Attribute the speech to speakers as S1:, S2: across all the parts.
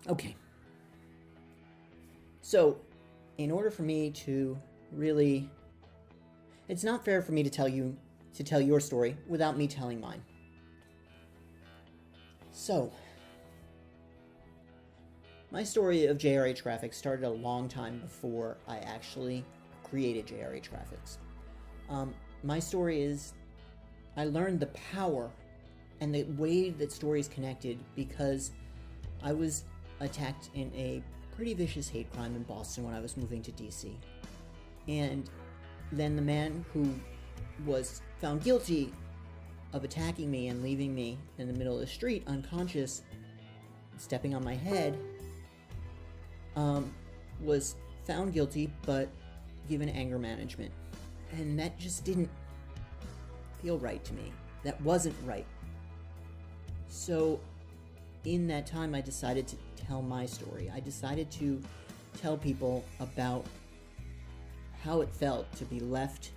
S1: Okay. So, in order for me to really... It's not fair for me to tell your story without me telling mine. So, my story of JRH Graphics started a long time before I actually created JRH Graphics. My story is, I learned the power and the way that stories connected because I was attacked in a pretty vicious hate crime in Boston when I was moving to DC. And then the man who was found guilty of attacking me and leaving me in the middle of the street unconscious, stepping on my head, was found guilty but given anger management. And that just didn't feel right to me. That wasn't right. So in that time, I decided to tell my story. I decided to tell people about how it felt to be left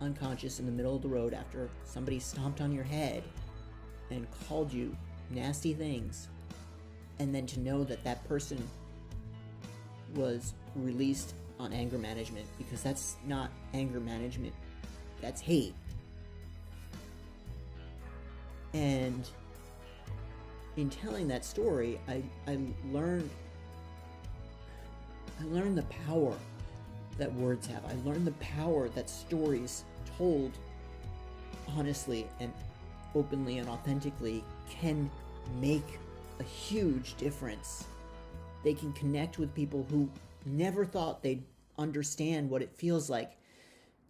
S1: unconscious in the middle of the road after somebody stomped on your head and called you nasty things, and then to know that that person was released on anger management, because that's not anger management, that's hate. And in telling that story, I learned the power that words have. I learned the power that stories told honestly and openly and authentically can make a huge difference. They can connect with people who never thought they'd understand what it feels like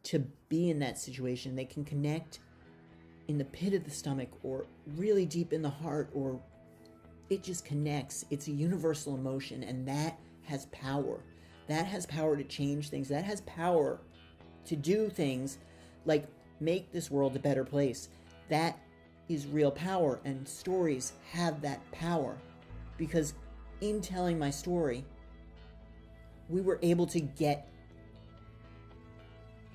S1: to be in that situation. They can connect in the pit of the stomach or really deep in the heart, or it just connects. It's a universal emotion, and that has power. That has power to change things. That has power to do things like make this world a better place. That is real power, and stories have that power. Because in telling my story, we were able to get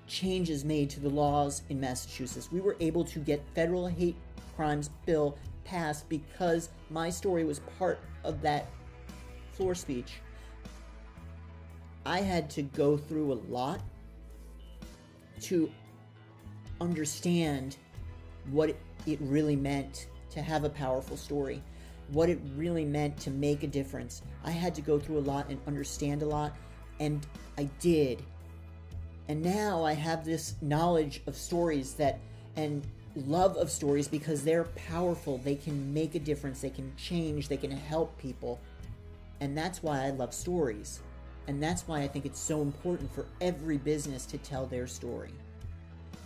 S1: changes made to the laws in Massachusetts. We were able to get federal hate crimes bill passed because my story was part of that floor speech. I had to go through a lot to understand what it really meant to have a powerful story, what it really meant to make a difference. I had to go through a lot and understand a lot, and I did. And now I have this knowledge of stories and love of stories because they're powerful. They can make a difference. They can change. They can help people. And that's why I love stories. And that's why I think it's so important for every business to tell their story.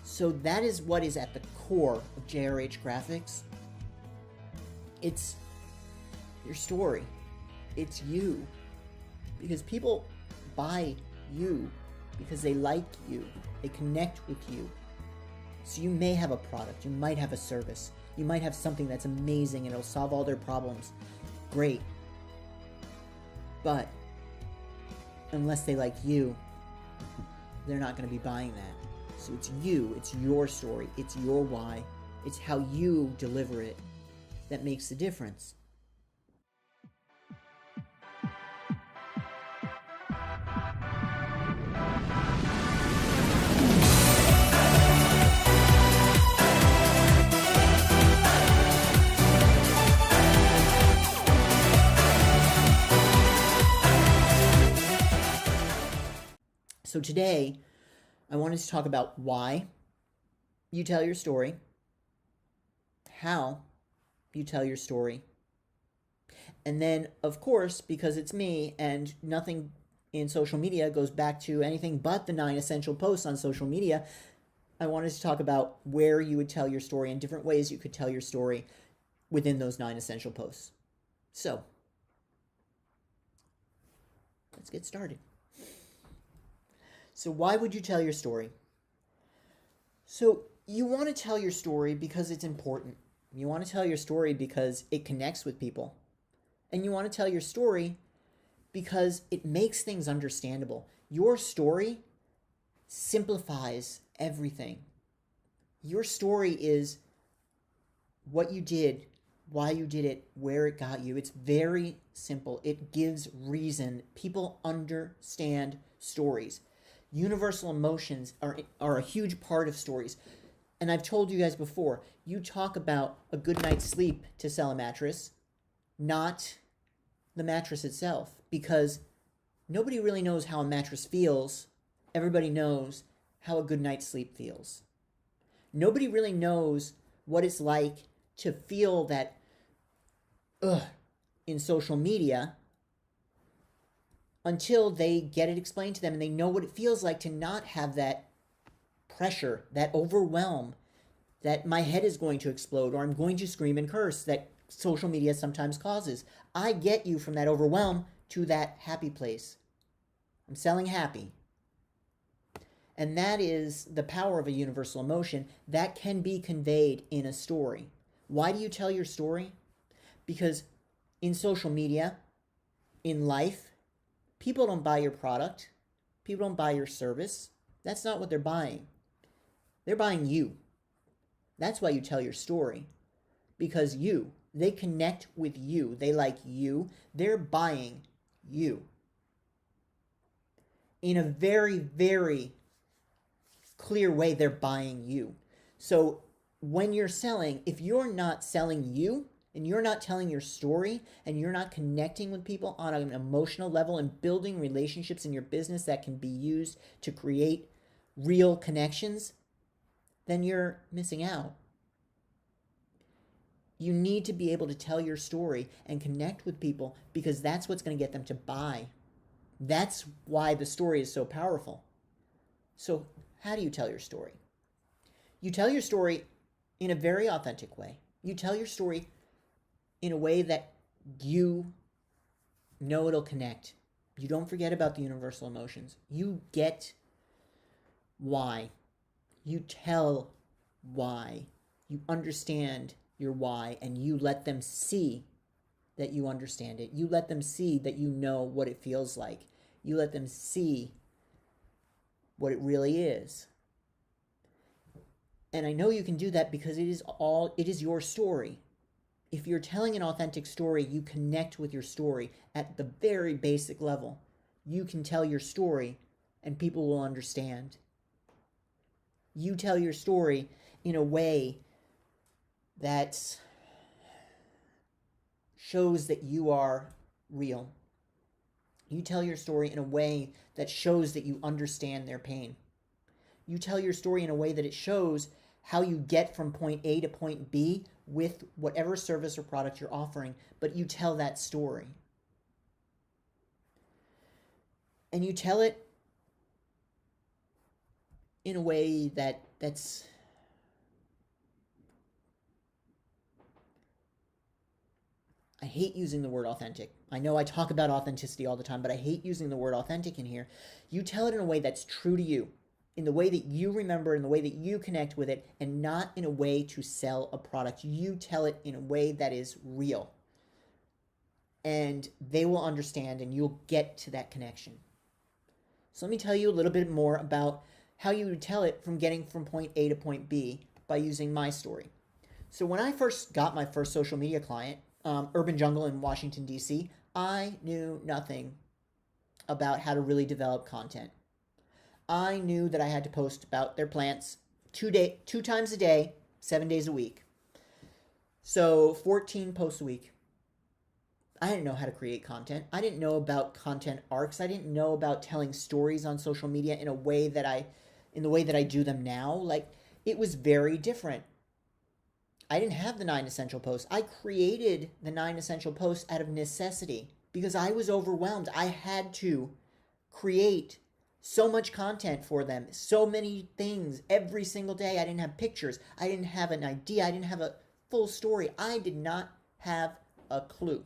S1: So that is what is at the core of JRH Graphics. It's your story. It's you. Because people buy you because they like you. They connect with you. So you may have a product. You might have a service. You might have something that's amazing and it'll solve all their problems. Great. But unless they like you, they're not going to be buying that. So it's you, it's your story, it's your why, it's how you deliver it that makes the difference. So today, I wanted to talk about why you tell your story, how you tell your story, and then, of course, because it's me and nothing in social media goes back to anything but the 9 essential posts on social media, I wanted to talk about where you would tell your story and different ways you could tell your story within those 9 essential posts. So, let's get started. So why would you tell your story? So you want to tell your story because it's important. You want to tell your story because it connects with people. And you want to tell your story because it makes things understandable. Your story simplifies everything. Your story is what you did why you did it, where it got you. It's very simple. It gives reason. People understand stories. Universal emotions are a huge part of stories. And I've told you guys before, you talk about a good night's sleep to sell a mattress, not the mattress itself, because nobody really knows how a mattress feels. Everybody knows how a good night's sleep feels. Nobody really knows what it's like to feel that in social media until they get it explained to them and they know what it feels like to not have that pressure, that overwhelm, that my head is going to explode or I'm going to scream and curse that social media sometimes causes. I get you from that overwhelm to that happy place. I'm selling happy. And that is the power of a universal emotion that can be conveyed in a story. Why do you tell your story? Because in social media, in life, people don't buy your product. People don't buy your service. That's not what they're buying. They're buying you. That's why you tell your story. Because they connect with you. They like you. They're buying you. In a very, very clear way, they're buying you. So when you're selling, if you're not selling you and you're not telling your story and you're not connecting with people on an emotional level and building relationships in your business that can be used to create real connections, then you're missing out. You need to be able to tell your story and connect with people because that's what's going to get them to buy. That's why the story is so powerful. So how do you tell your story? You tell your story in a very authentic way. You tell your story in a way that you know it'll connect. You don't forget about the universal emotions. You get why. You tell why. You understand your why, and you let them see that you understand it. You let them see that you know what it feels like. You let them see what it really is. And I know you can do that because it is your story. If you're telling an authentic story, you connect with your story at the very basic level. You can tell your story and people will understand. You tell your story in a way that shows that you are real. You tell your story in a way that shows that you understand their pain. You tell your story in a way that it shows how you get from point A to point B with whatever service or product you're offering, but you tell that story. And you tell it in a way that's I hate using the word authentic. I know I talk about authenticity all the time, but I hate using the word authentic in here. You tell it in a way that's true to you, in the way that you remember, in the way that you connect with it, and not in a way to sell a product. You tell it in a way that is real. And they will understand and you'll get to that connection. So let me tell you a little bit more about how you would tell it from getting from point A to point B by using my story. So when I first got my first social media client, Urban Jungle in Washington, D.C., I knew nothing about how to really develop content. I knew that I had to post about their plants 2 times a day, 7 days a week. So 14 posts a week. I didn't know how to create content. I didn't know about content arcs. I didn't know about telling stories on social media in the way that I do them now. Like, it was very different. I didn't have the 9 essential posts. I created the 9 essential posts out of necessity because I was overwhelmed. I had to create so much content for them, so many things every single day. I didn't have pictures. I didn't have an idea. I didn't have a full story. I did not have a clue.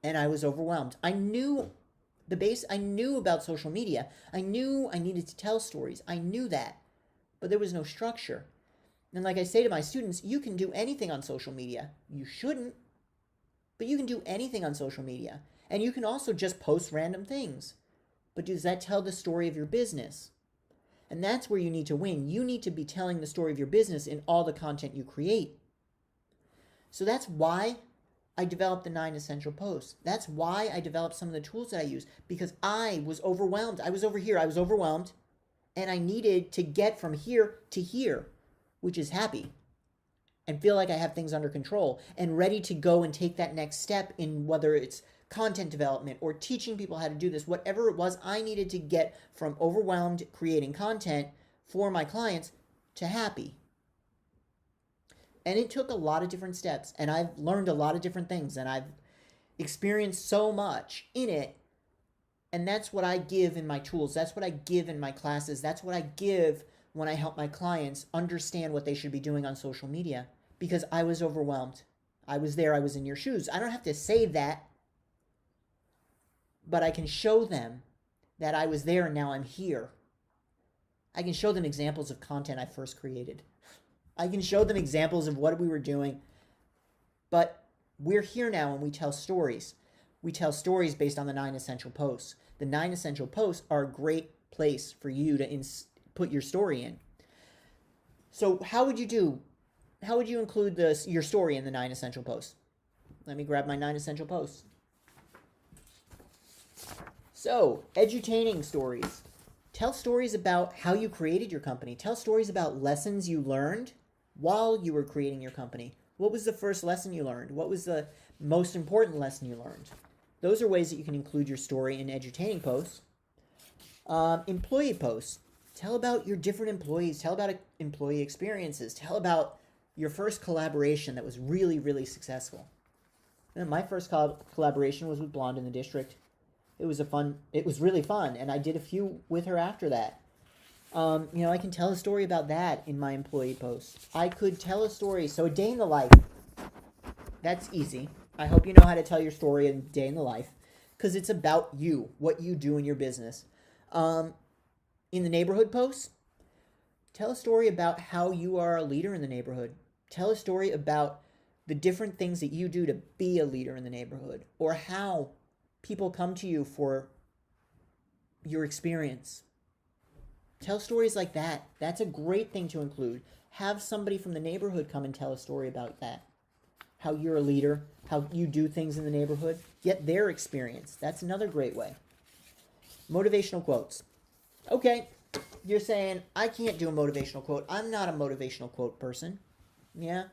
S1: And I was overwhelmed. I knew the base. I knew about social media. I knew I needed to tell stories. I knew that. But there was no structure. And like I say to my students, you can do anything on social media. You shouldn't, but you can do anything on social media. And you can also just post random things. But does that tell the story of your business? And that's where you need to win. You need to be telling the story of your business in all the content you create. So that's why I developed the 9 essential posts. That's why I developed some of the tools that I use, because I was overwhelmed. I was over here. I was overwhelmed, and I needed to get from here to here, which is happy, and feel like I have things under control and ready to go and take that next step in whether it's content development or teaching people how to do this, whatever it was. I needed to get from overwhelmed creating content for my clients to happy. And it took a lot of different steps, and I've learned a lot of different things, and I've experienced so much in it. And that's what I give in my tools. That's what I give in my classes. That's what I give when I help my clients understand what they should be doing on social media, because I was overwhelmed. I was there. I was in your shoes. I don't have to say that, but I can show them that I was there and now I'm here. I can show them examples of content I first created. I can show them examples of what we were doing, but we're here now and we tell stories. We tell stories based on the 9 essential posts. The 9 essential posts are a great place for you to put your story in. So how would you include your story in the 9 essential posts? Let me grab my 9 essential posts. So, edutaining stories. Tell stories about how you created your company. Tell stories about lessons you learned while you were creating your company. What was the first lesson you learned? What was the most important lesson you learned? Those are ways that you can include your story in edutaining posts. Employee posts. Tell about your different employees. Tell about employee experiences. Tell about your first collaboration that was really, really successful. And my first collaboration was with Blonde in the District. It was really fun, and I did a few with her after that. I can tell a story about that in my employee posts. I could tell a story. So a day in the life. That's easy. I hope you know how to tell your story in day in the life, because it's about you, what you do in your business. In the neighborhood posts, tell a story about how you are a leader in the neighborhood. Tell a story about the different things that you do to be a leader in the neighborhood, or how people come to you for your experience. Tell stories like that. That's a great thing to include. Have somebody from the neighborhood come and tell a story about that. How you're a leader, how you do things in the neighborhood. Get their experience. That's another great way. Motivational quotes. Okay, you're saying, I can't do a motivational quote. I'm not a motivational quote person. Yeah?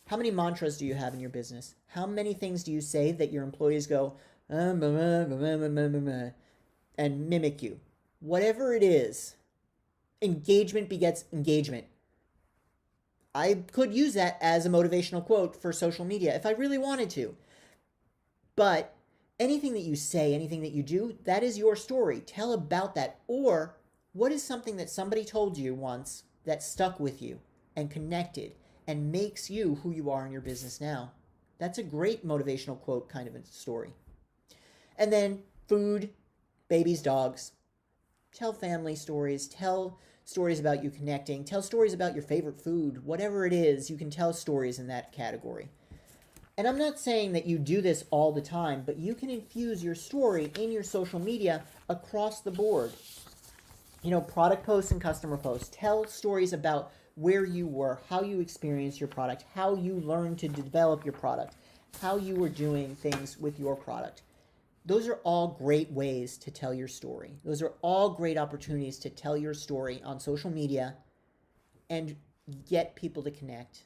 S1: How many mantras do you have in your business? How many things do you say that your employees go, and mimic you? Whatever it is, engagement begets engagement. I could use that as a motivational quote for social media if I really wanted to. But anything that you say, anything that you do, that is your story. Tell about that. Or what is something that somebody told you once that stuck with you and connected and makes you who you are in your business now? That's a great motivational quote kind of a story. And then food, babies, dogs. Tell family stories. Tell stories about you connecting. Tell stories about your favorite food. Whatever it is, you can tell stories in that category. And I'm not saying that you do this all the time, but you can infuse your story in your social media across the board. Product posts and customer posts. Tell stories about where you were, how you experienced your product, how you learned to develop your product, how you were doing things with your product. Those are all great ways to tell your story. Those are all great opportunities to tell your story on social media and get people to connect.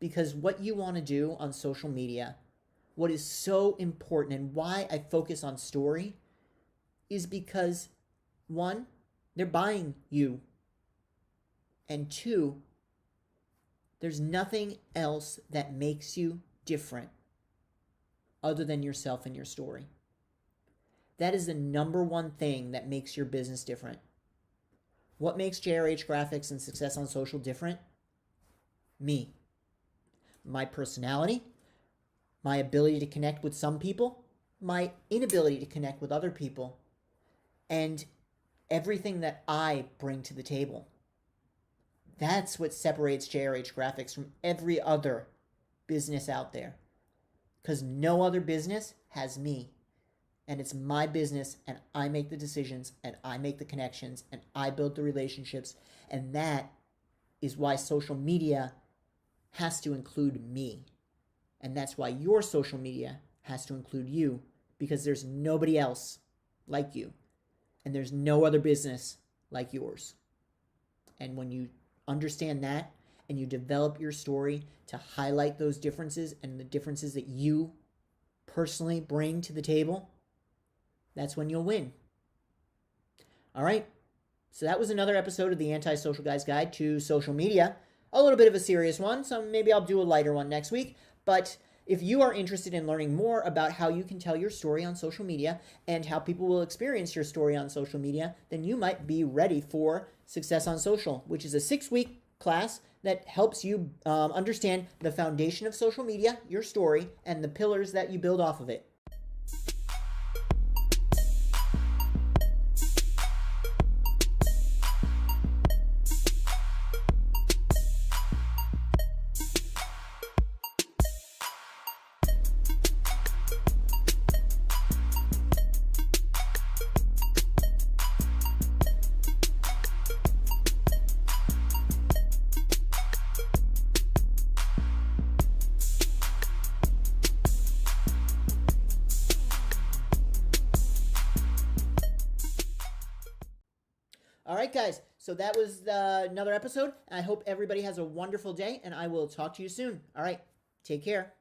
S1: Because what you want to do on social media, what is so important and why I focus on story is because, one, they're buying you. And two, there's nothing else that makes you different other than yourself and your story. That is the number one thing that makes your business different. What makes JRH Graphics and Success on Social different? Me. My personality, my ability to connect with some people, my inability to connect with other people, and everything that I bring to the table. That's what separates JRH Graphics from every other business out there. Because no other business has me. And it's my business, and I make the decisions, and I make the connections, and I build the relationships. And that is why social media has to include me. And that's why your social media has to include you, because there's nobody else like you. And there's no other business like yours. And when you understand that and you develop your story to highlight those differences and the differences that you personally bring to the table, that's when you'll win. All right. So that was another episode of the Anti-Social Guy's Guide to Social Media. A little bit of a serious one, so maybe I'll do a lighter one next week. But if you are interested in learning more about how you can tell your story on social media and how people will experience your story on social media, then you might be ready for Success on Social, which is a 6-week class that helps you understand the foundation of social media, your story, and the pillars that you build off of it. All right, guys. So that was another episode. I hope everybody has a wonderful day, and I will talk to you soon. All right. Take care.